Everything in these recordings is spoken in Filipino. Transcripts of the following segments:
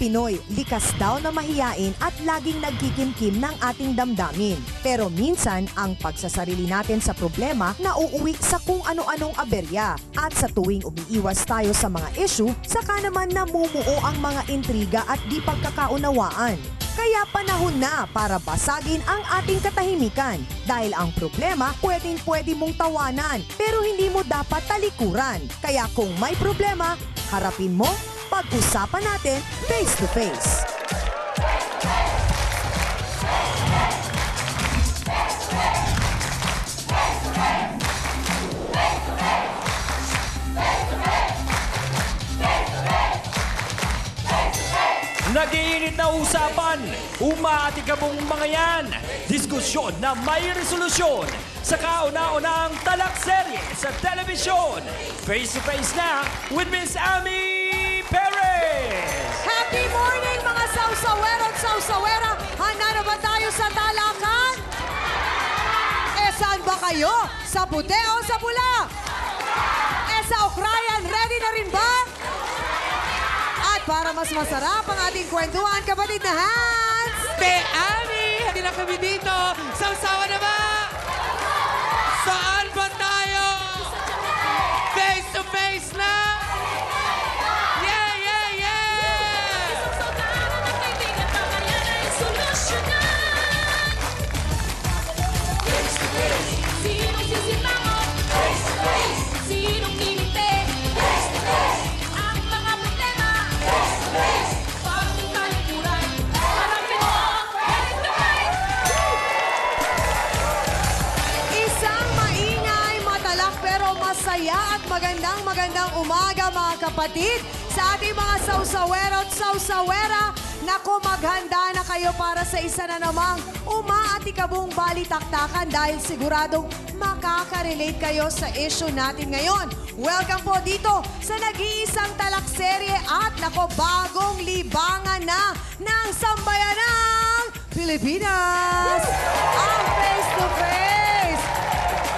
Pinoy, likas daw na mahiyain at laging nagkikimkim ng ating damdamin. Pero minsan, ang pagsasarili natin sa problema nauuwi sa kung ano-anong aberya. At sa tuwing umiiwas tayo sa mga issue, saka naman namumuo ang mga intriga at di pagkakaunawaan. Kaya panahon na para basagin ang ating katahimikan. Dahil ang problema, pwedeng-pwede mong tawanan, pero hindi mo dapat talikuran. Kaya kung may problema, harapin mo, pag-usapan natin face to face. Nag-iinit na usapan, umaatikabong mga yan, diskusyon na may resolusyon sa kauna-unang talakserye sa telebisyon. Face to face na with Miss Ami Perez! Happy morning mga sausawero at sausawera! Handa na ba tayo sa talakan? Saan ba kayo? Sa puti o sa pula? Sa Ukrayan, ready na rin ba? At para mas masarap ang ating kwentuhan, kapatid na Hans! Ami! Hindi na kami dito! Sausawa na ba? Saan ba tayo? Face to face na? Yeah, yeah, yeah! Masaya at magandang umaga mga kapatid sa ating mga sausawero at sausawera. Naku, maghanda na kayo para sa isa na namang umaatikabong balitaktakan dahil siguradong makaka-relate kayo sa issue natin ngayon. Welcome po dito sa nag-iisang talakserye at naku, bagong libangan na ng sambayanang Pilipinas! Ang face to face!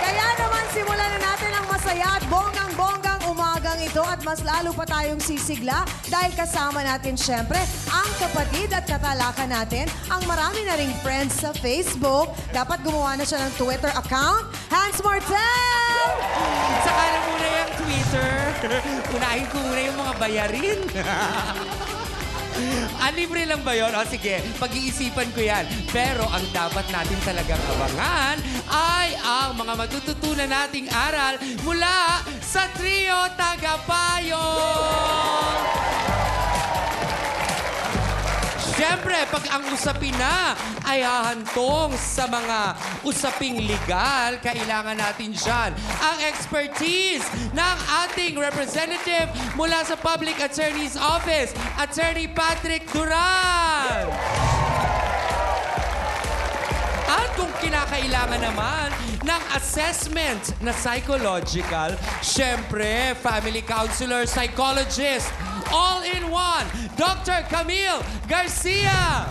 Kaya naman simulan na natin ang masaya at bonggang-bonggang umagang ito at mas lalo pa tayong sisigla dahil kasama natin syempre ang kapatid at katalakan natin, ang marami na ring friends sa Facebook. Dapat gumawa na siya ng Twitter account. Hans Martel! Saka na muna yung Twitter. Unahin ko muna yung mga bayarin. Libre lang ba yun? O sige, pag-iisipan ko yan. Pero ang dapat natin talagang abangan ay ang mga matututunan nating aral mula sa Trio Tagapayo! Siyempre, pag ang usapin na ay hahantong sa mga usaping legal, kailangan natin dyan ang expertise ng ating representative mula sa Public Attorney's Office, Attorney Patrick Duran. At kung kinakailangan naman ng assessment na psychological, syempre, family counselor, psychologist, all in one, Dr. Camille Garcia.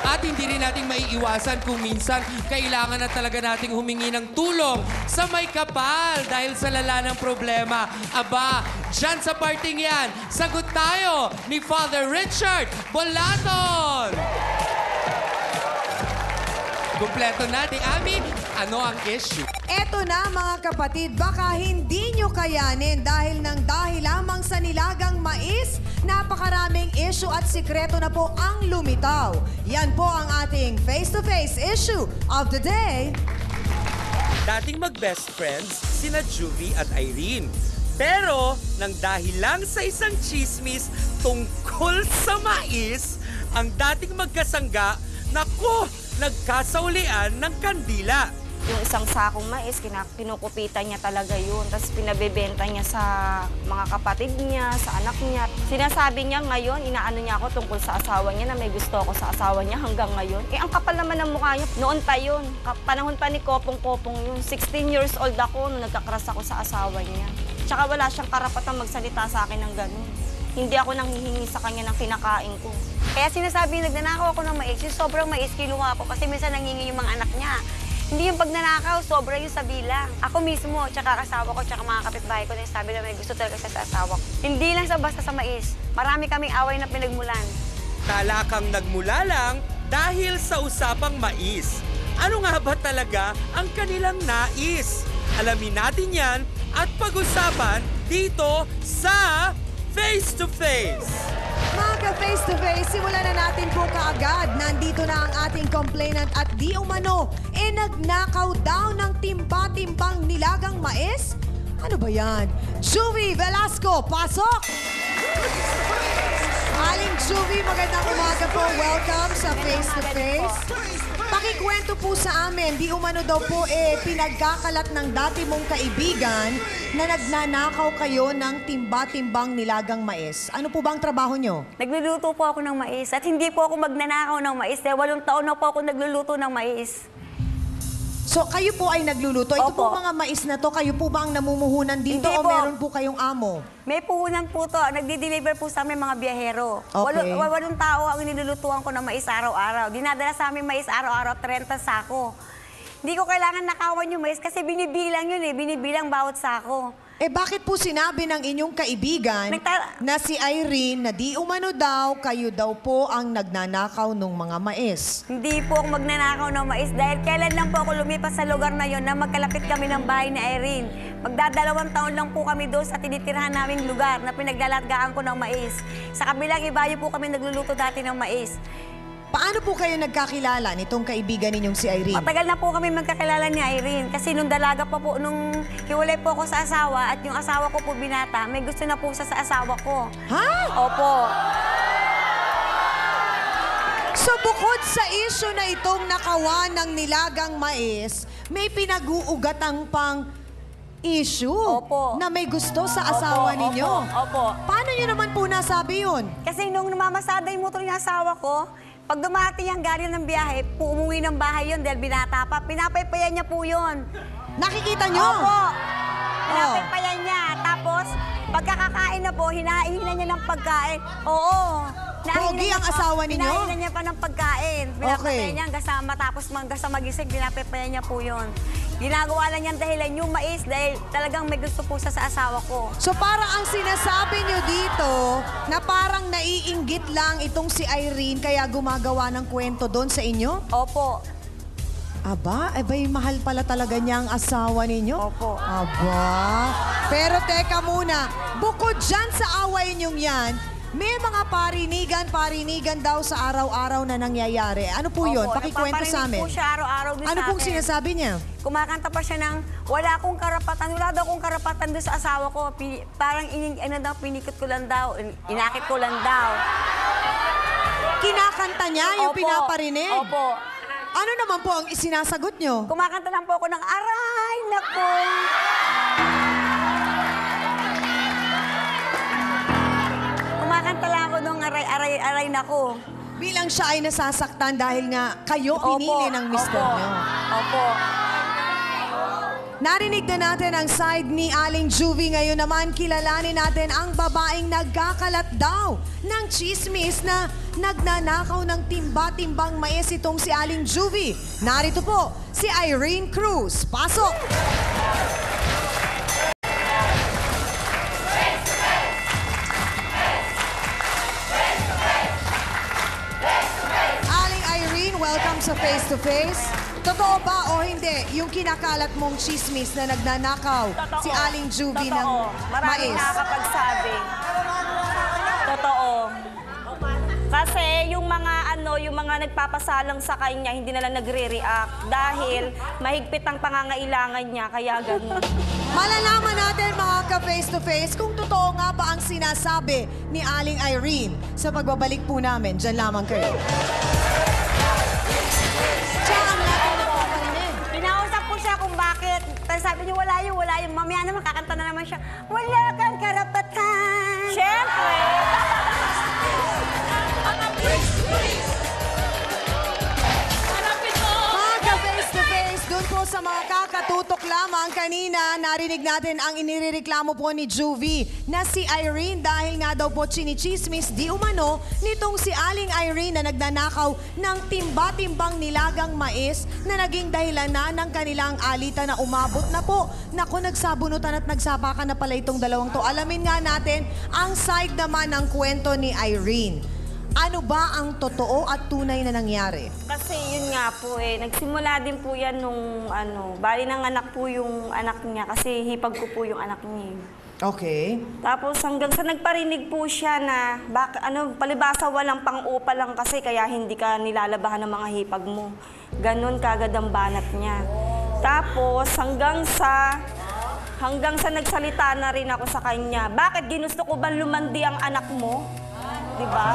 At hindi rin natin maiiwasan kung minsan kailangan na talaga nating humingi ng tulong sa may kapal dahil sa lala ng problema. Aba, dyan sa parting yan, sagot tayo ni Father Richard Bolaton. Kumpleto natin. Ami, ano ang issue? Eto na mga kapatid, baka hindi nyo kayanin dahil lamang sa nilagang mais, napakaraming issue at sikreto na po ang lumitaw. Yan po ang ating face-to-face issue of the day. Dating mag-best friends, sina Juvie at Irene. Pero, nang dahil lang sa isang chismis tungkol sa mais, ang dating magkasangga, naku, nagkasaulian ng kandila. Yung isang sakong mais, pinukupitan niya talaga yun. Tapos pinabebenta niya sa mga kapatid niya, sa anak niya. Sinasabi niya ngayon, inaano niya ako tungkol sa asawa niya na may gusto ako sa asawa niya hanggang ngayon. Ang kapal naman ng mukha niya. Noon pa yun. Panahon pa ni Kopong-Kopong yun. 16 years old ako nung nagkakras ako sa asawa niya. Tsaka wala siyang karapatang magsalita sa akin ng ganun. Hindi ako nanghihingi sa kanya ng kinakain ko. Kaya sinasabi, nagnanakaw ako ng mais. Yung sobrang mais, kinuha ko kasi minsan nanghingi yung mga anak niya. Hindi yung pagnanakaw, sobra yung sa bilang. Ako mismo, tsaka kasawa ko, tsaka mga kapitbahay ko na sabi na may gusto talaga siya sa asawa ko. Hindi lang sa basta sa mais. Marami kaming away na pinagmulan. Talakang nagmula lang dahil sa usapang mais. Ano nga ba talaga ang kanilang nais? Alamin natin yan at pag-usapan dito sa Face to Face. Mga ka-face to face, simulan na natin po kaagad. Nandito na ang ating complainant at di umano, nagnakaw daw ng timba-timbang nilagang mais? Ano ba yan? Juvie Velasco, pasok! Aling Juvie, magandang umaga po. Welcome sa Face to Face. Pakikwento po sa amin, di umano daw po pinagkakalat ng dati mong kaibigan na nagnanakaw kayo ng timba-timbang nilagang mais. Ano po ba ang trabaho nyo? Nagluluto po ako ng mais at hindi po ako magnanakaw ng mais. 8 taon na po ako nagluluto ng mais. So, kayo po ay nagluluto. Ito Opo. po mga mais na to, kayo po ba ang namumuhunan dito Hindi o po. meron po kayong amo? May puhunan po to. Nagdi-deliver po sa amin mga biyahero. Okay. 8 tao ang nilulutuan ko ng mais araw-araw. Dinadala sa amin mais araw-araw, 30 sako. Hindi ko kailangan nakawan yung mais kasi binibilang yun binibilang bawat sako. Bakit po sinabi ng inyong kaibigan na si Irene na di umano daw, kayo daw po ang nagnanakaw ng mga mais? Hindi po ako magnanakaw ng mais dahil kailan lang po ako lumipas sa lugar na yon na magkalapit kami ng bahay ni Irene. Magdadalawang taon lang po kami doon sa tinitirahan naming lugar na pinaglalagaaan ko ng mais. Sa kabilang ibayo po kami nagluluto dati ng mais. Paano po kayo nagkakilala nitong kaibigan ninyong si Irene? Matagal na po kami magkakilala ni Irene kasi nung dalaga pa po, nung hiwalay po ako sa asawa at yung asawa ko po binata, may gusto na po siya sa asawa ko. Ha? Opo. So bukod sa issue na itong nakawan ng nilagang mais, may pinag-uugatang pang issue Opo. na may gusto sa asawa Opo, ninyo. opo. Paano nyo naman po nasabi yun? Kasi nung namamasada yung motor ng asawa ko, pag dumati ang galing ng biyahe, umuwi ng bahay yun dahil binata pa. Pinapaypayan niya po yun. Nakikita nyo? Opo. Pinapaypayan niya. Tapos, pagkakakain na po, hinahina niya ng pagkain. Oo. Pogi ang asawa ninyo? Hinahina niya pa ng pagkain. Pinapapayan Okay. niya hanggang sa matapos sa magising, pinapaypayan niya po yun. Ginagawa lang niyang dahilan yung mais dahil talagang may gusto po siya sa asawa ko. So parang ang sinasabi nyo dito na parang naiinggit lang itong si Irene kaya gumagawa ng kwento doon sa inyo? Opo. Aba, mahal pala talaga niya ang asawa ninyo? Opo. Aba, pero teka muna, bukod dyan sa away ninyong yan, may mga parinigan daw sa araw-araw na nangyayari. Ano po yun? Opo, Pakikwento sa nagpaparinig amin. po siya araw-araw din Ano sa pong akin. sinasabi niya? Kumakanta pa siya ng wala akong karapatan, wala daw akong karapatan doon sa asawa ko. Parang pinikot ko lang daw, inakit ko lang daw. Kinakanta niya yung Opo. pinaparinig? Opo. Ano naman po ang isinasagot nyo? Kumakanta lang po ako ng aray, nako. Kumakanta lang ako ng aray, nako. Bilang siya ay nasasaktan dahil nga kayo pinili ng mister Opo. niyo. Opo. Narinig na natin ang side ni Aling Juvie. Ngayon naman, kilalanin natin ang babaeng nagkakalat daw ng chismis na nagnanakaw ng timba-timbang mais itong si Aling Juvie. Narito po, si Irene Cruz. Pasok! Aling Irene, welcome sa Face to Face. Totoo ba o hindi yung kinakalat mong chismis na nagnanakaw si Aling Juvie ng Maraming mais? nakakapagsabi. Totoo. Kasi yung mga nagpapasalang sa kanya, hindi na lang nagre-react dahil mahigpit ang pangangailangan niya, kaya ganun. Malalaman natin mga ka-face to face kung totoo nga ba ang sinasabi ni Aling Irene sa pagbabalik po namin. Diyan lamang kayo. Diyan natin napaparinig. Pinausap ko siya kung bakit. Tapos sabi niya, wala yun. Mamaya naman, kakanta na naman siya. Wala kang karapatan. Siyempre. Mga ka-face to face, doon po po sa mga kakatutok lamang, kanina narinig natin ang inireklamo po ni Juvie na si Irene dahil nga daw po chinichismis di umano nitong si Aling Irene na nagnanakaw ng timba-timbang nilagang mais na naging dahilan na ng kanilang alitan na umabot na po. Naku, nagsabunutan at nagsapakan na pala itong dalawang to. Alamin nga natin ang side naman ng kwento ni Irene. Ano ba ang totoo at tunay na nangyari? Kasi yun nga po nagsimula din po yan nung bali ng anak po yung anak niya kasi hipag ko po yung anak niya. Okay. Tapos hanggang sa nagparinig po siya na palibasa walang pang-upa lang kasi kaya hindi ka nilalabahan ng mga hipag mo. Ganon kagad ang banat niya. Tapos hanggang sa nagsalita na rin ako sa kanya, bakit ginusto ko ba lumandi ang anak mo? Diba?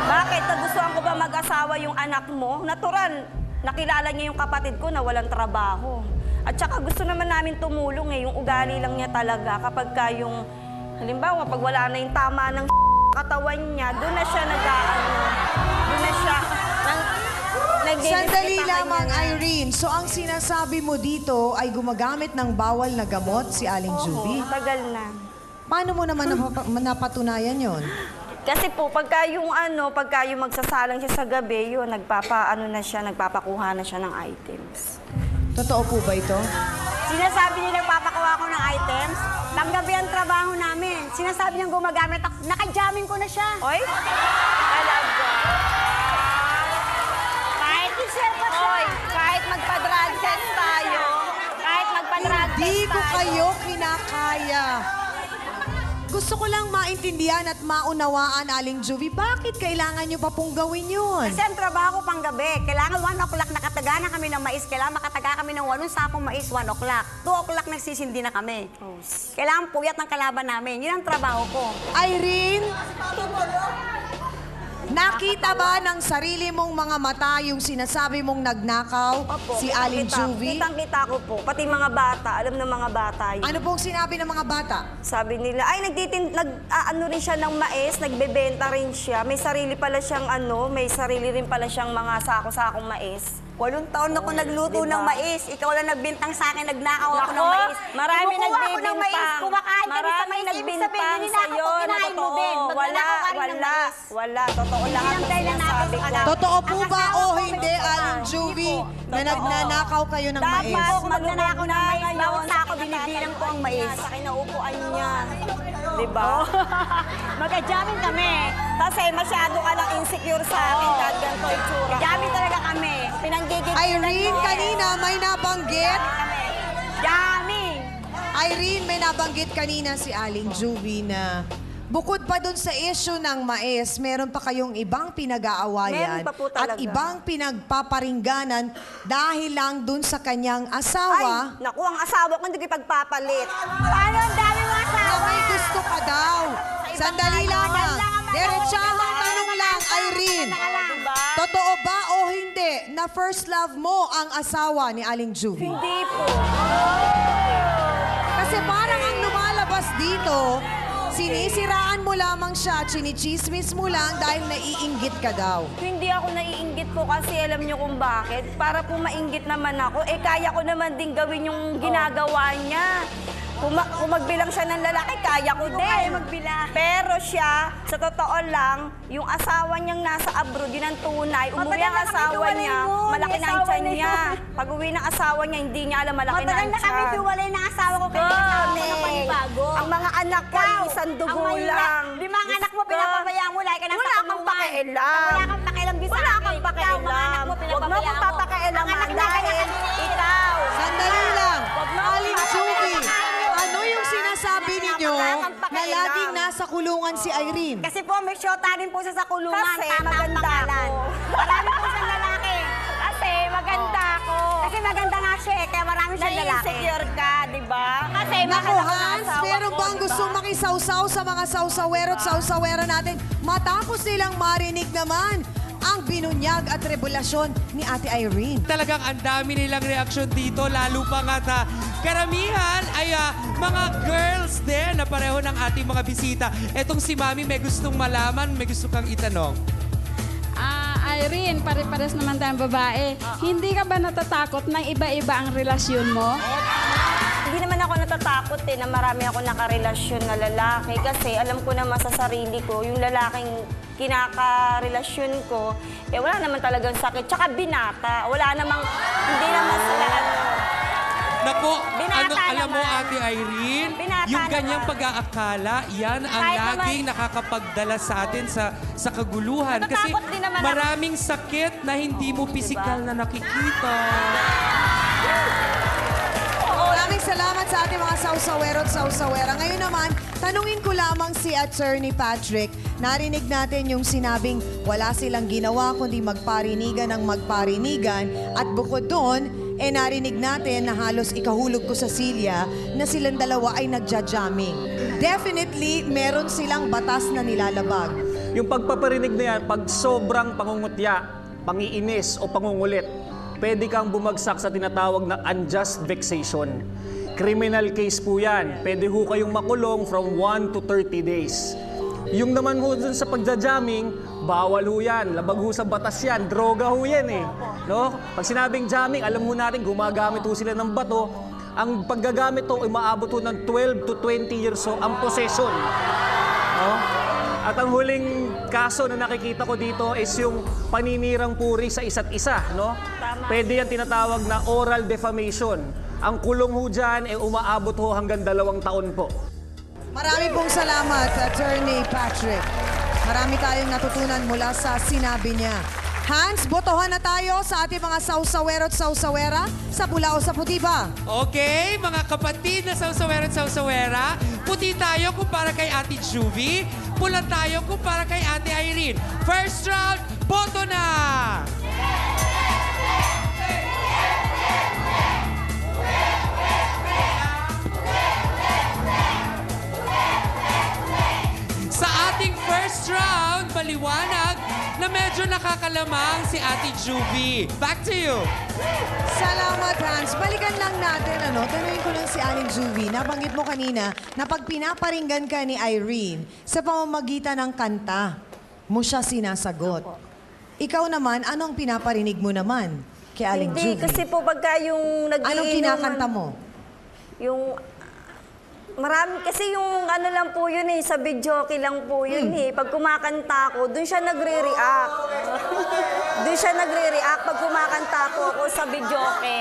Bakit? Nagustuhan ko ba mag-asawa yung anak mo? Natural, nakilala niya yung kapatid ko na walang trabaho. At saka gusto naman namin tumulong yung ugali lang niya talaga. Kapag ka yung, halimbawa, pag wala na yung tama ng katawan niya, doon na siya doon na siya Sandali lamang, Irene. So, ang sinasabi mo dito ay gumagamit ng bawal na gamot si Aling Juvie? Matagal na. Paano mo naman napatunayan yon? Kasi po, pagka yung magsasalang siya sa gabi, yun, nagpapakuha na siya ng items. Totoo po ba ito? Sinasabi niya nagpapakuha ko ng items. Panggabi ang trabaho namin. Sinasabi niyang gumagamit ako. Nakajamming ko na siya. Oy? Talaga. Kahit i-share pa siya. Oy, kahit magpa-drug test tayo, Hindi ko kayo kinakaya. Gusto ko lang maintindihan at maunawaan, Aling Juvie, bakit kailangan nyo pa pong gawin yun? Kasi ang trabaho ko panggabi. Kailangan 1 o'clock nakataga na kami ng mais. Kailangan makataga kami ng 8 sapong mais 1 o'clock. 2 o'clock nagsisindi na kami. Kailangan puyat ng kalaban namin. Yun ang trabaho ko. Irene, nakita ba ng sarili mong mga mata yung sinasabi mong nagnakaw si Aling Juvie? Kitang-kita ko po. Pati mga bata, alam ng mga bata yun. Ano pong sinabi ng mga bata? Sabi nila, ay nag-ano rin siya ng mais, nagbebenta rin siya. May sarili rin pala siyang mga sako-sakong mais. 8 taon na ako nagluto Diba? ng mais. Ikaw lang nagbintang sa akin, nagnakaw ako ng mais. Marami Kumukuha ako ng mais, nagbibintang. kumakain kami sa Marami mais. Ibig sabihin, nagbintang ninakaw sa'yo ko, na kinain mo totoo. din. Magnanakaw ka rin ng mais. Wala. Totoo lahat Yan ang ng dahilan sinasabi natin, ko. alam. Totoo po Ang ba asawa o ko, hindi, may gusto Aling pa. Juvie, Hindi po. na Totoo. nagnanakaw kayo ng mais? Dapat Ako magnanakaw ng mais. ngayon, Bawat sako binibilang ko ang mais. Sa kinaupuan niya. Diba? Magka-jamming kami. Kasi masyado ka lang insecure sa akin kahit ganito yung tsura. Jamming talaga kami. Pinanggigigilan Irene, mo. kanina may nabanggit. Jamming! Irene, may nabanggit kanina si Aling Juvie na bukod pa dun sa issue ng mais, meron pa kayong ibang pinag-aawayan Meron pa po at talaga. ibang pinagpaparingganan dahil lang dun sa kanyang Ay, asawa naku, ang asawa ko hindi ipagpapalit. Paano ang dami mga na asawa? may gusto ka daw. Sandali lamang. Diretsahang tanong lang, Irene. Diba? Totoo ba o hindi na first love mo ang asawa ni Aling Juvie? Hindi po. Kasi parang ang lumalabas dito, sinisiraan mo lamang siya, chinichismis mo lang dahil naiinggit ka daw. Hindi ako naiinggit po kasi alam niyo kung bakit. Para po mainggit naman ako, kaya ko naman din gawin yung ginagawa niya. Kung magbilang siya ng lalaki, kaya ko din. kaya magbilang. Pero siya, sa totoo lang, yung asawa niyang nasa abroad, yun ang tunay. Umuwi Matagal ang na kami asawa hiwalay niya, nun. malaki May na ang asawa tiyan na niya. yun. Pag uwi ng asawa niya, hindi niya alam malaki na Matagal ang na kami tiyan. hiwalay ng asawa ko kaya asawa ko na panibago. Ang mga anak ko ay isang dugo lang. 5 anak mo, pinapabayaan mo, like ka nasa Wala kang kulungan. pakialam. Wala kang pakialam din sa Wala akin. kang Ikaw, pakialam. mga anak mo, Huwag mo pinapabayaan akong papakialaman Ang anak na kaya dahil kami. ikaw. Sandali lang. Huwag mo Aling akong Juvie, papakialaman. ano yung sinasabi ninyo Wala kang na pakialam. laging nasa kulungan si Irene? Kasi po, may shota rin po siya sa kulungan. Kasi Tama ang maganda pangalan. ako. Marami po siyang lalaki. Kasi maganda ako. Kasi maganda nga siya eh, kaya marami siyang lalaki. Na-insecure ka, di ba? Kasi Naku, mahal ako ng Hans, asawa meron ko, bang di ba? gustong makisawsaw sa mga sawsawero at sawsawera natin matapos nilang marinig naman ang binunyag at revelasyon ni Ate Irene? Talagang ang dami nilang reaksyon dito, lalo pa nga na karamihan ay mga girls din na pareho ng ating mga bisita. Etong si Mami may gustong malaman, may gusto kang itanong. Irene, pare-pares naman tayong babae. Hindi ka ba natatakot ng iba-iba ang relasyon mo? Hindi naman ako natatakot na marami ako nakarelasyon na lalaki kasi alam ko naman sa sarili ko, yung lalaking kinakarelasyon ko, wala naman talagang sakit. Tsaka binata, wala namang, hindi naman sila Nako, Binata alam mo, naman. Ate Irene, Binata yung ganyang naman. pag-aakala, yan ang Kahit laging naman- nakakapagdala sa atin sa kaguluhan. Kasi Natatakot din naman ako. maraming sakit na hindi mo pisikal na nakikita. Maraming salamat sa ating mga sausawero at sausawera. Ngayon naman, tanungin ko lamang si Attorney Patrick. Narinig natin yung sinabing wala silang ginawa kundi magparinigan ng magparinigan. At bukod doon, narinig natin na halos ikahulog ko sa silya na silang dalawa ay nagja-jamming. Definitely, meron silang batas na nilalabag. Yung pagpaparinig na yan, pag sobrang pangungutya, pangiinis o pangungulit, pwede kang bumagsak sa tinatawag na unjust vexation. Criminal case po yan. Pwede ho kayong makulong from 1 to 30 days. Yung naman ho dun sa pagja-jamming, bawal ho yan. Labag ho sa batas yan. Droga ho yan eh. No? Pag sinabing jamming, alam ho natin, gumagamit ho sila ng bato. Ang paggagamit ho ay maabot ho ng 12 to 20 years ho ang possession. No? At ang huling kaso na nakikita ko dito is yung paninirang puri sa isa't isa. No? Pwede yan tinatawag na oral defamation. Ang kulong ho dyan ay umaabot ho hanggang 2 taon po. Marami pong salamat, Attorney Patrick. Marami tayong natutunan mula sa sinabi niya. Hans, botohan na tayo sa ating mga sausawero at sausawera. Sa pula o sa puti ba? Okay, mga kapatid na sausawera at sausawera, puti tayo kung para kay Ate Juvie, pula tayo kung para kay Ate Irene. First round, boto na! Sa ating first round, maliwanag na medyo nakakalamang si Ate Juvie. Back to you. Salamat, Hans. Balikan lang natin, tanungin ko lang si Aling Juvie. Nabanggit mo kanina na pag pinaparinggan ka ni Irene sa pamamagitan ng kanta, mo siya sinasagot. Ikaw naman, anong pinaparinig mo naman kay Aling Hindi, Juvie? kasi po pagka yung nag-iinuman... Anong kinakanta mo? Yung... Marami, kasi yung ano lang po yun sa videoke lang po yun Pag kumakanta ako, dun siya nagre-react. Dun siya nagre-react pag kumakanta po ako sa videoke.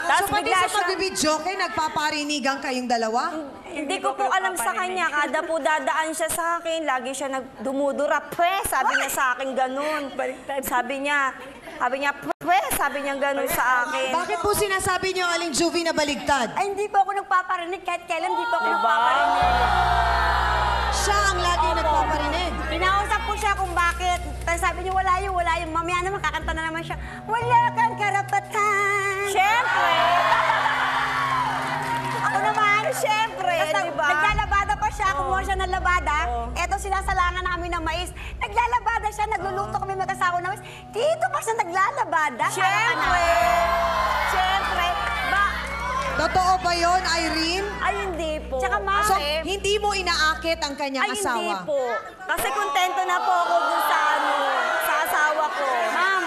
So pati sa pagbibidyoke, nagpaparinigan kayong dalawa? Hindi ko po alam sa kanya. Kada po dadaan siya sa akin, lagi siya nagdumudura. Pwe, sabi niya sa akin ganun. Sabi niya, pwe, sabi niya ganun sa akin. Bakit po sinasabi niyo, Aling Juvie, na baligtad? Ay, hindi po ako nagpaparinig. Kahit kailan, hindi po ako nagpaparinig. Siya ang lagi nagpaparinig. Pinausap ko siya kung bakit. Tapos sabi niya, wala yun. Mamaya naman, kakanta na naman siya. Wala kang karapatan. Siyempre! Ako naman. Siyempre, Tapos di ba? naglalabada pa siya, kumuha siya ng labada. Eto, sinasalangan namin ng mais. Naglalabada siya, nagluluto kami mag-asawa ng mais. Dito pa siya naglalabada. Siyempre! Siyempre! Totoo ba yon, Irene? Ay, hindi po. Tsaka, ma'am, So, hindi mo inaakit ang kanyang Ay, asawa? hindi po. Kasi kontento na po ako dun sa sa asawa ko. Ma'am,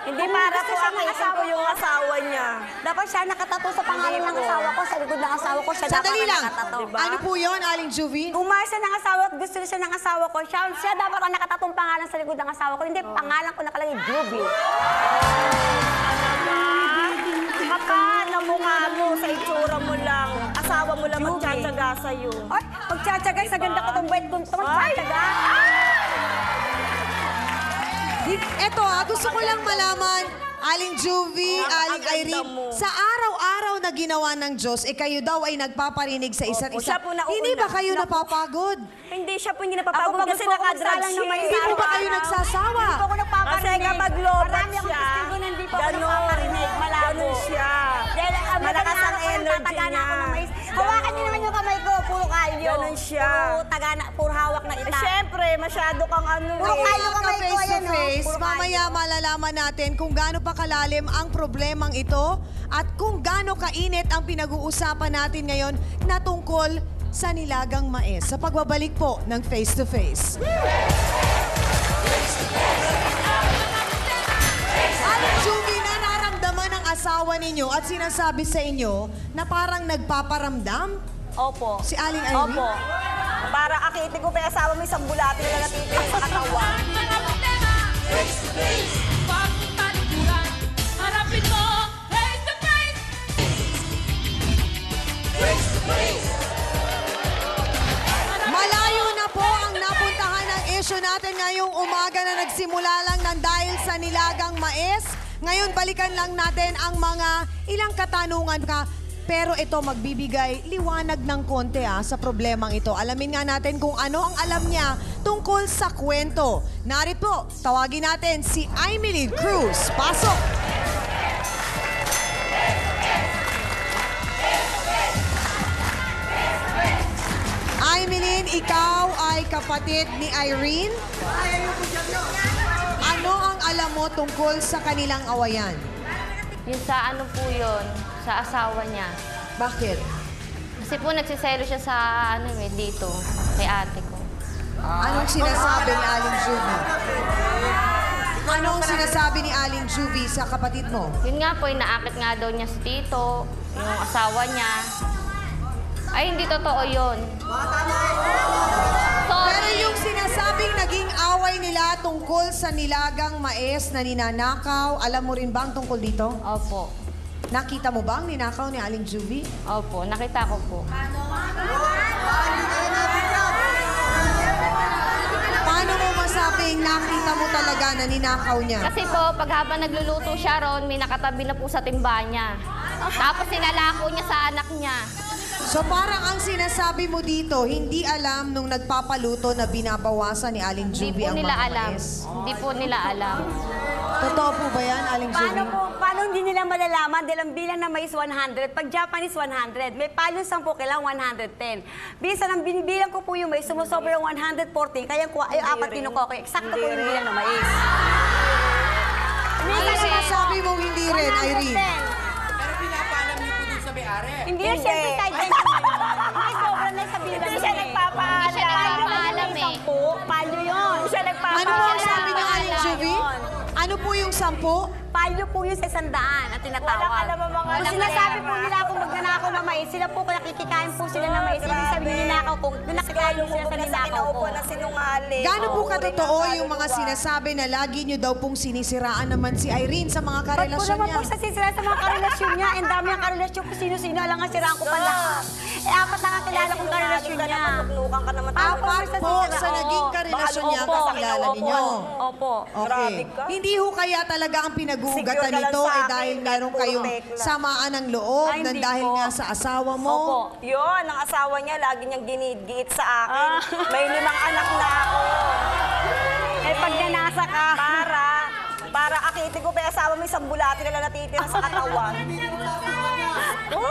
Hindi para po siya ng akitin ko yung asawa niya. dapat siya nakatato sa pangalan ng asawa ko, sa likod ng asawa ko, siya dapat Sandali ang lang. nakatato. Ano po yon, Aling Juvie? Kung mahal siya ng asawa at gusto siya ng asawa ko, siya dapat ang nakatatong pangalan sa likod ng asawa ko. Hindi, pangalan ko nakalagay, Juvie. Kapal na mukha mo, sa itsura mo lang. Asawa mo lang magtsatsaga sa'yo. Ay, magtsatsaga, sa ganda ko itong bait kong ito, magtsatsaga. Eto gusto ko lang malaman, Aling Juvie, Aling ang ganda Irene, mo. sa araw-araw na ginawa ng Diyos, kayo daw ay nagpaparinig sa isa't Opo, isa. siya po nauna. Hindi ba kayo napapagod? Hindi siya po hindi napapagod Ako, kasi pagod po ako nakadrugs magsalang ng siya. mais. Hindi po ba kayo Araw-araw. nagsasawa? Hindi po ako nagpaparinig. Kasi kapag lobat Marami akong siya, testigo na hindi po ako ganun. nagpaparinig. Malabo. Ganun siya. Dahil Malakas ang energy tatagana niya. ako ng mais. Ganun. Hawakan niyo naman yung kamay ko, puro kalyo. Ganun siya. Puro tagana, puro hawak na Eh, ita. syempre, masyado kang ano Puro eh. kayo kamay ko, face to ayan, oh. face, Puro mamaya kayo. malalaman natin kung gaano pa kalalim ang problemang ito at kung gaano kainit ang pinag-uusapan natin ngayon na tungkol sa nilagang mais. Sa pagbabalik po ng face to face. asawa ninyo at sinasabi sa inyo na parang nagpaparamdam? Opo. Si Aling Irene? Opo. Para akitin ko pa yung asawa mo isang bulati na natitira sa katawan. Malayo na po ang napuntahan ng issue natin ngayong umaga na nagsimula lang ng dahil sa nilagang mais. Ngayon, balikan lang natin ang mga ilang katanungan ka. Pero ito magbibigay liwanag ng konti sa problemang ito. Alamin nga natin kung ano ang alam niya tungkol sa kwento. Narito, tawagin natin si Aimelin Cruz. Pasok! Aimelin, ikaw ay kapatid ni Irene. Ano ang alam mo tungkol sa kanilang awayan? Yung sa ano po yun, sa asawa niya. Bakit? Kasi po nagsiselo siya sa dito, kay ate ko. Anong sinasabi ni Aling Juvie? Anong sinasabi ni Aling Juvie sa kapatid mo? Yun nga po, inaakit nga daw niya si Tito, yung asawa niya. Ay, hindi totoo yun. Pero Sorry. yung sinasabing naging away nila tungkol sa nilagang mais na ninanakaw, alam mo rin ba ang tungkol dito? Opo. Nakita mo ba ang ninakaw ni Aling Juvie? Opo, nakita ko po. Paano mo masabing nakita mo talaga na ninakaw niya? Kasi po, pag habang nagluluto siya ron, may nakatabi na po sa timba niya. Tapos sinalako niya sa anak niya. So parang ang sinasabi mo dito, hindi alam nung nagpapaluto na binabawasan ni Aling Hindi Juvie po ang nila mga alam. mais. Hindi po nila alam. Totoo po ba yan, Aling Juvie? Paano hindi nila malalaman? Dahil ang bilang na mais 100, pag Japanese 100, may palyo 10 kailangan 110. Bisan ang binibilang ko po yung mais, sumusobra yung 114, kaya yung apat kinuko ko, eksakto po yung bilang ng mais. Ano sinasabi mong hindi rin, Irene? Pero pinapaalam niyo po dun sa may-ari. Hindi na siyempre side by side. May sobra na sa bilang. Hindi siya nagpapaalam. Hindi siya nagpapaalam eh. Palyo yun. Hindi siya nagpapaalam. Ano po ang sabi niya, Aling Juvie? Ano po yung 10? Palyo po yun sa 100 ang tinatawag. Walang alam ang mga Kung sinasabi po nila kung magnanakaw na mais, sila po kung nakikikain po sila na mais. Ibig sabihin ninakaw kung nakikain sila sa ninakaw ko. Gaano po katotoo yung mga sinasabi na lagi niyo daw pong sinisiraan naman si Irene sa mga Ba't po karelasyon naman niya? po siya sisira sa mga karelasyon niya? Ang dami ang karelasyon ko sino-sino. Alam nga siraan ko pa lahat. Apat lang ang kilala kong karelasyon niya. Apat po sa naging karelasyon niya ang kakilala ninyo. Opo. Okay. Hindi ho kaya talaga ang pinag-uugatan nito dahil meron kayong samaan ng loob Ay, na hindi dahil po. nga sa asawa mo? Opo. Yun, ang asawa niya, lagi niyang ginigiit sa akin. May 5 anak na ako. Eh, pag nanasa ka. Para akitin ko pa yung asawa mo isang bulati na lang natitira sa katawan.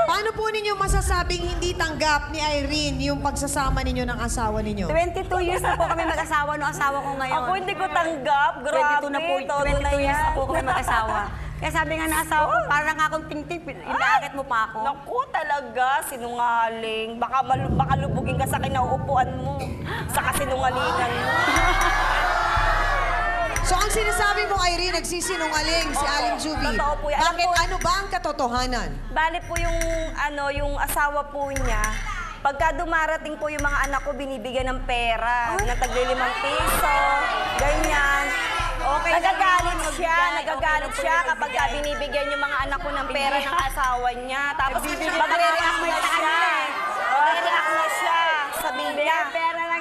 Paano po ninyo masasabing hindi tanggap ni Irene yung pagsasama ninyo ng asawa ninyo? 22 years na po kami mag-asawa no asawa ko ngayon. Ako hindi ko tanggap. Grabe, 22 na po, todo na 22 years yan. na po kami mag-asawa. Kaya sabi nga ng asawa ko, parang akong tingting, inaakit mo pa ako. Naku, talaga, sinungaling. Baka lubugin ka sa kinauupuan mo. Sa kasinungalingan mo. So ang sinasabi mo, Irene, nagsisinungaling si Aling Juvie. Totoo po yan. Alam Bakit? po- Ano ba ang katotohanan? Bale po yung asawa po niya, pagka dumarating po yung mga anak ko, binibigyan ng pera, ng tagli-5 piso, ganyan. Okay nagagalit siya kapag binibigyan yung mga anak ko ng pera ng asawa niya. Tapos magre-react na siya. Magre-react na siya. Sabihin niya.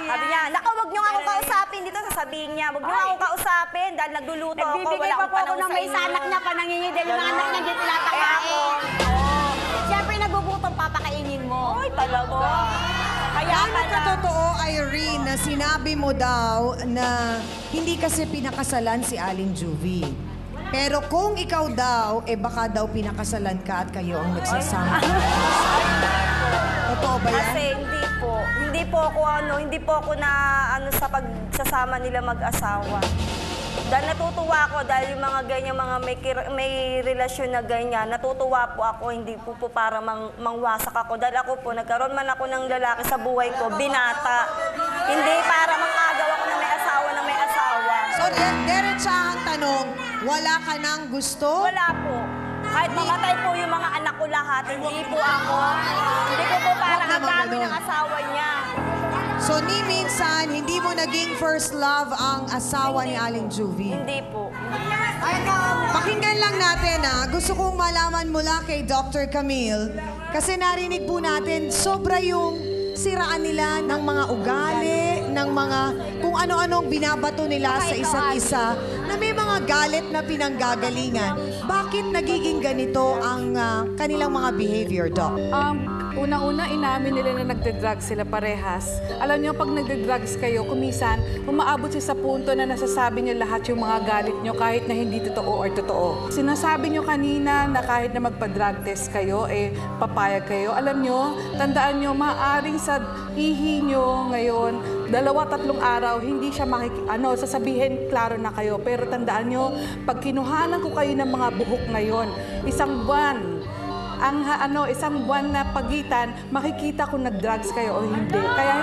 Sabi niya, naku, wag niyo nga akong kausapin dito. Sasabihin niya, wag niyo nga akong kausapin dahil nagluluto ako. Nagbibigay Wala pa akong po ako panahon ng sa may sa inyo. anak niya, panangingidel yung mga anak niya dito tinatakain. Siyempre, nagugutom, papakainin mo. Ay, talaga. Kaya Gaano pala. katotoo, Irene, na sinabi mo daw na hindi kasi pinakasalan si Aling Juvie? Pero kung ikaw daw, baka daw pinakasalan ka at kayo ang nagsasama. Totoo ba yan? Kasi hindi po ako na sa pagsasama nila mag-asawa. Dahil natutuwa ako dahil yung mga ganyan, mga may relasyon na ganyan, natutuwa po ako, hindi po para mangwasak ako. Dahil ako po, nagkaroon man ako ng lalaki sa buhay ko, binata. Hindi para mangagaw ako na may asawa na may asawa. So, diretsahang tanong, wala ka nang gusto? Wala po. Kahit mamatay po yung mga anak ko lahat, hindi po ako. Hindi ko po para Huwag naman agamin ganun. ng asawa niya. So, ni minsan, hindi mo naging first love ang asawa ni Aling Juvie. Hindi po. Pakinggan lang natin, Gusto kong malaman mula kay Dr. Camille, kasi narinig po natin, sobra yung siraan nila ng mga ugali, ng mga kung ano-anong binabato nila sa isa't isa, na may mga galit na pinanggagalingan. Bakit nagiging ganito ang kanilang mga behavior, Doc? Una-una, inamin nila na nagde-drugs sila parehas. Alam niyo, pag nagde-drugs kayo, kumisan, umaabot siya sa punto na nasasabi niyo lahat yung mga galit niyo kahit na hindi totoo or totoo. Sinasabi niyo kanina na kahit na magpa-drug test kayo, papayag kayo. Alam niyo, tandaan niyo, maaaring sa ihi niyo ngayon, 2-3 araw, hindi siya sasabihin, klaro na kayo. Pero tandaan niyo, pag kinuhanan ko kayo ng mga buhok ngayon, isang buwan na pagitan, makikita kung nag-drugs kayo o hindi. Kaya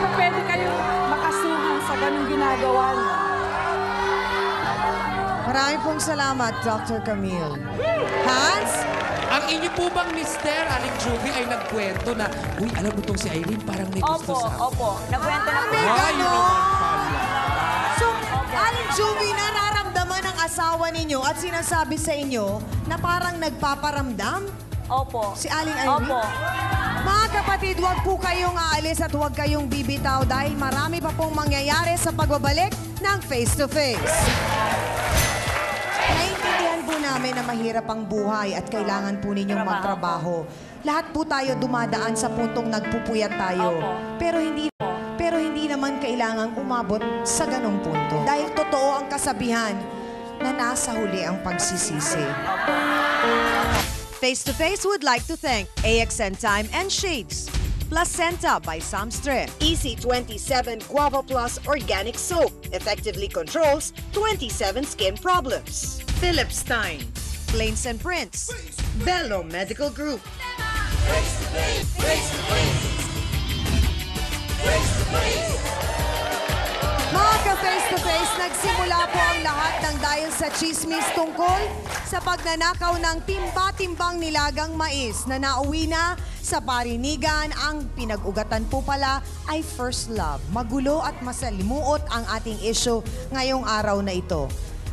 pa pwede kayong makasuhan sa ganung ginagawa niyo. Maraming pong salamat, Dr. Camille. Hans? Ang inyo po bang mister, Aling Juvie, ay nagkwento na, uy, alam mo itong si Irene, parang may gusto sa akin. Opo. Nagkwento na po. May Ay, ganon. yun naman pala. So, Aling Juvie, nararamdaman ng asawa ninyo at sinasabi sa inyo na parang nagpaparamdam Opo. si Aling Irene? Opo. Mga kapatid, huwag po kayong aalis at huwag kayong bibitaw dahil marami pa pong mangyayari sa pagbabalik ng Face to Face. Naiintindihan po namin na mahirap ang buhay at kailangan po ninyong magtrabaho. Lahat po tayo dumadaan sa puntong nagpupuyat tayo. Pero hindi naman kailangang umabot sa ganong punto. Dahil totoo ang kasabihan na nasa huli ang pagsisisi. Face to Face would like to thank AXN Time and Shades, Placenta by Samstre, Easy 27 Guava Plus Organic Soap, effectively controls 27 skin problems. Philips Stein, Plains and Prints, Bello Medical Group. Mga ka-face to face, nagsimula po ang lahat ng dahil sa chismis tungkol sa pagnanakaw ng timba-timbang nilagang mais na nauwi na sa parinigan. Ang pinag-ugatan po pala ay first love. Magulo at masalimuot ang ating issue ngayong araw na ito.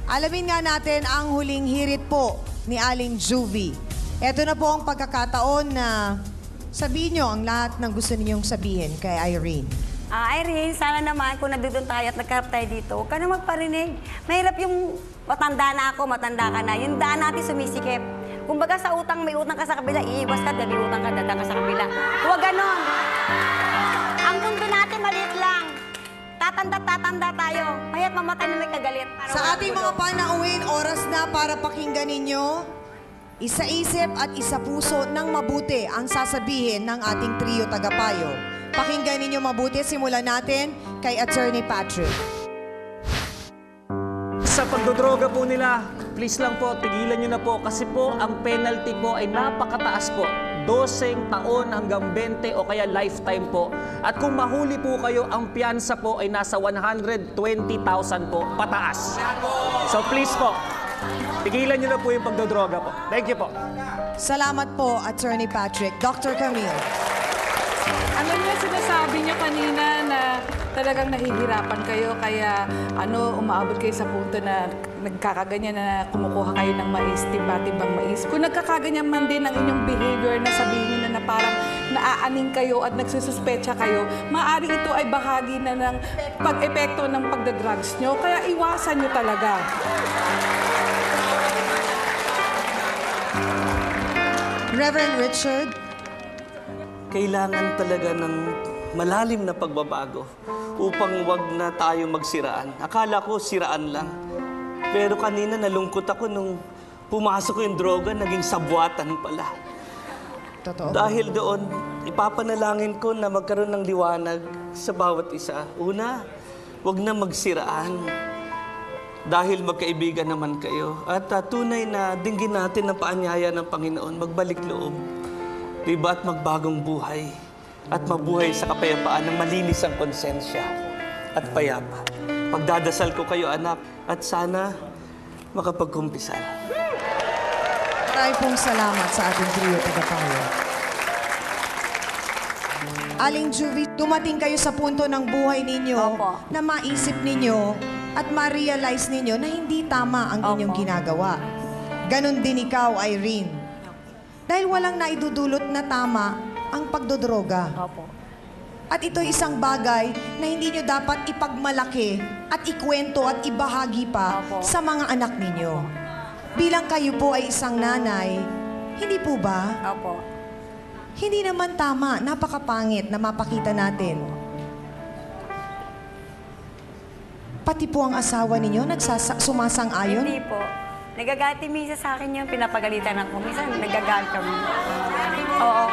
Alamin nga natin ang huling hirit po ni Aling Juvie. Ito na po ang pagkakataon na sabihin nyo ang lahat ng gusto ninyong sabihin kay Irene. Irene, sana naman kung nandun tayo at nagkarap tayo dito, huwag ka na magparinig. Mahirap yung matanda na ako, matanda ka na. Yung daan natin sumisikip. Kumbaga sa utang, may utang ka sa kabila, iiwas ka, dahil may utang ka, dadang ka sa kabila. Huwag ganon. Ang mundo natin maliit lang. Tatanda tayo. Kaya't mamatay na may kagalit. Sa ating mga panauhin, oras na para pakinggan ninyo, isa-isip at isa-puso ng mabuti ang sasabihin ng ating trio tagapayo. Pakinggan ninyo mabuti, simulan natin kay Attorney Patrick. Sa pagdodroga po nila, please lang po, tigilan nyo na po kasi po ang penalty po ay napakataas po. 12 taon hanggang 20 o kaya lifetime po. At kung mahuli po kayo, ang piyansa po ay nasa 120,000 po pataas. So please po, tigilan nyo na po yung pagdodroga po. Thank you po. Salamat po, Attorney Patrick. Dr. Camille. Alam niyo, sinasabi niyo kanina na talagang nahihirapan kayo kaya umaabot kayo sa punto na nagkakaganyan na kumukuha kayo ng mais, timba-timbang mais. Kung nagkakaganyan man din ang inyong behavior na sabihin niyo na parang naaaning kayo at nagsususpecha kayo, maaari ito ay bahagi na ng pag-epekto ng pagdadrugs niyo. Kaya iwasan niyo talaga. Reverend Richard. Kailangan talaga ng malalim na pagbabago upang wag na tayo magsiraan. Akala ko siraan lang. Pero kanina nalungkot ako nung pumasok ko yung droga, naging sabwatan pala. Totoo. Dahil doon, ipapanalangin ko na magkaroon ng liwanag sa bawat isa. Una, wag na magsiraan. Dahil magkaibigan naman kayo. At tunay na dinggin natin ang paanyaya ng Panginoon, magbalik loob. Diba? At magbagong buhay. At mabuhay sa kapayapaan ng malinis ang konsensya at payapa. Pagdadasal ko kayo, anak. At sana makapagkumpisal. Maraming pong salamat sa ating trio tagapayo. Aling Juvie, dumating kayo sa punto ng buhay ninyo Opo. na maisip ninyo at ma-realize ninyo na hindi tama ang inyong ginagawa. Ganon din ikaw, Irene. Dahil walang naidudulot na tama ang pagdodroga. Opo. At ito isang bagay na hindi nyo dapat ipagmalaki at ikwento at ibahagi pa Opo. sa mga anak ninyo. Bilang kayo po ay isang nanay, hindi po ba? Opo. Hindi naman tama, napakapangit na mapakita natin. Pati po ang asawa ninyo sumasang-ayon? Hindi po. Nagagalit yung misa sa akin yung pinapagalitan ako. Minsan nagagalit kami. Oo.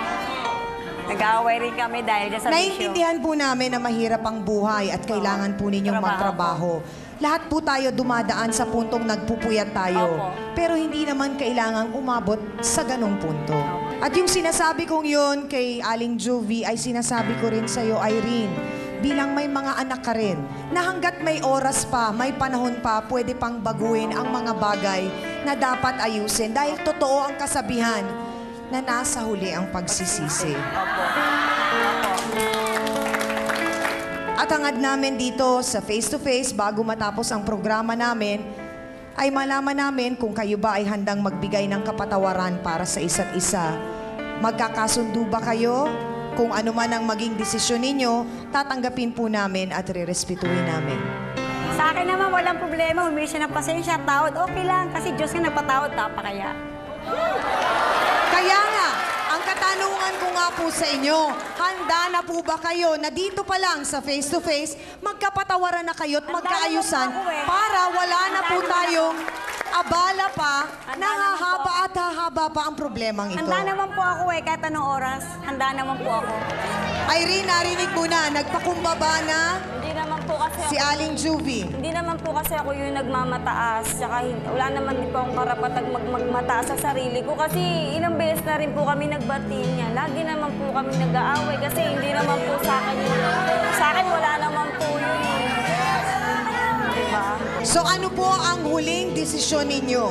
Nag-aaway rin kami dahil dyan sa bisyo. Naiintindihan po namin na mahirap ang buhay at kailangan po ninyong magtrabaho. Lahat po tayo dumadaan sa puntong nagpupuyat tayo. Opo. Pero hindi naman kailangang umabot sa ganong punto. At yung sinasabi kong yun kay Aling Juvie ay sinasabi ko rin sa'yo, Irene, bilang may mga anak ka rin, na hanggat may oras pa, may panahon pa, pwede pang baguhin ang mga bagay na dapat ayusin. Dahil totoo ang kasabihan na nasa huli ang pagsisisi. At hangad namin dito sa face-to-face, bago matapos ang programa namin, ay malaman namin kung kayo ba ay handang magbigay ng kapatawaran para sa isa't isa. Magkakasundo ba kayo? Kung ano man ang maging desisyon ninyo, tatanggapin po namin at rirespetuhin namin. Sa akin naman, walang problema. Humingi siya ng pasensya, tawad, okay lang. Kasi Diyos nga nagpatawad, tapa kaya. Kaya nga, ang katanungan ko nga po sa inyo, handa na po ba kayo na dito pa lang sa face-to-face, magkapatawaran na kayo at magkaayusan para wala na po tayong abala pa na hahaba at hahaba pa ang problemang ito? Handa naman po ako kahit anong oras. Handa naman po ako. Irene, narinig mo na, nagpakumbaba na Hindi naman po kasi si ako, Aling Juvie. hindi naman po kasi ako yung nagmamataas. Tsaka wala naman din po akong karapatang magmataas sa sarili ko. Kasi ilang beses na rin po kami nagbati niya. Lagi naman po kami nag-aaway kasi hindi naman po sa akin yun. Sa akin wala naman po yun. Diba? So ano po ang huling desisyon ninyo?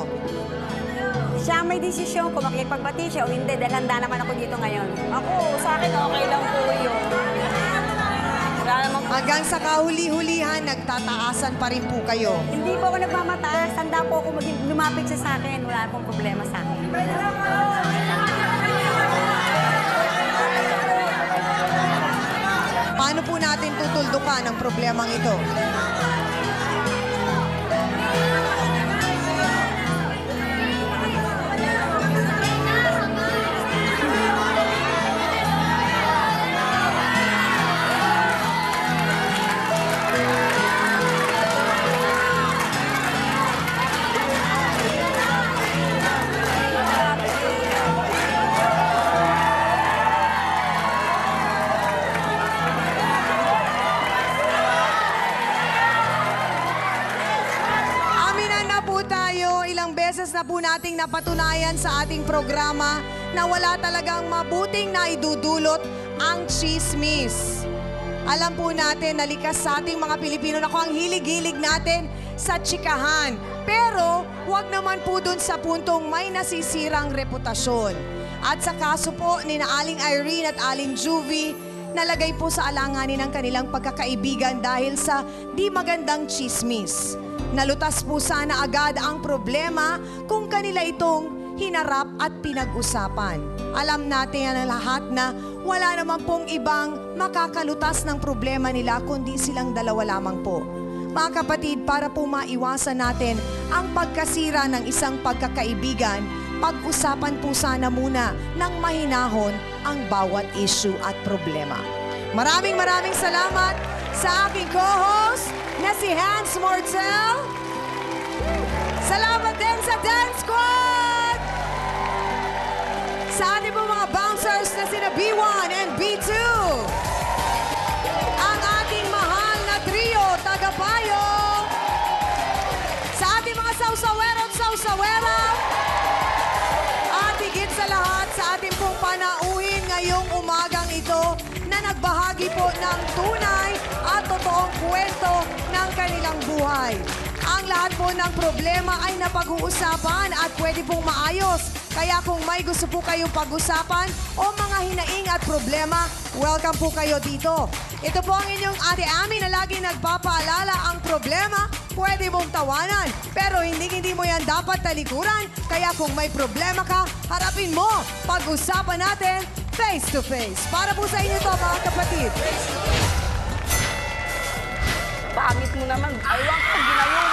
Siya ang may desisyon kung makipagbati siya o hindi dahil handa naman ako dito ngayon. Ako, sa akin okay lang po yun. Wala naman po. Hanggang sa kahuli-hulihan, nagtataasan pa rin po kayo. Hindi po ako nagmamataas. Handa po ako lumapit siya sa akin. Wala pong problema sa akin. Paano po natin tutuldukan ang problemang ito? Na po nating napatunayan sa ating programa na wala talagang mabuting naidudulot ang chismis. Alam po natin na likas sa ating mga Pilipino na ang hilig-hilig natin sa tsikahan. Pero wag naman po dun sa puntong may nasisirang reputasyon. At sa kaso po ni na Aling Irene at Aling Juvie, nalagay po sa alanganin ang kanilang pagkakaibigan dahil sa di magandang chismis. Nalutas po sana agad ang problema kung kanila itong hinarap at pinag-usapan. Alam natin ang lahat na wala naman pong ibang makakalutas ng problema nila kundi silang dalawa lamang po. Mga kapatid, para po maiwasan natin ang pagkasira ng isang pagkakaibigan, pag-usapan po sana muna ng mahinahon ang bawat issue at problema. Maraming salamat sa aking co-host na si Hans Mortel. Salamat din sa Dance Squad! Sa ating mga bouncers na sina B1 and B2. Ang ating mahal na trio, Tagapayo. Sa ating mga sausawero at sausawera. At higit sa lahat, sa ating pong panauhin ngayong umagang ito na nagbahagi po ng tunay at totoong kwento ng kanilang buhay. Ang lahat po ng problema ay napag-uusapan at pwede pong maayos. Kaya kung may gusto po kayong pag-usapan o mga hinaing at problema, welcome po kayo dito. Ito po ang inyong Ate Ami na lagi nagpapaalala, ang problema pwede mong tawanan. Pero hindi mo yan dapat talikuran. Kaya kung may problema ka, harapin mo. Pag-usapan natin face to face. Para po sa inyo to, mga kapatid. Pangit mo naman. Aywan ko, ginayon.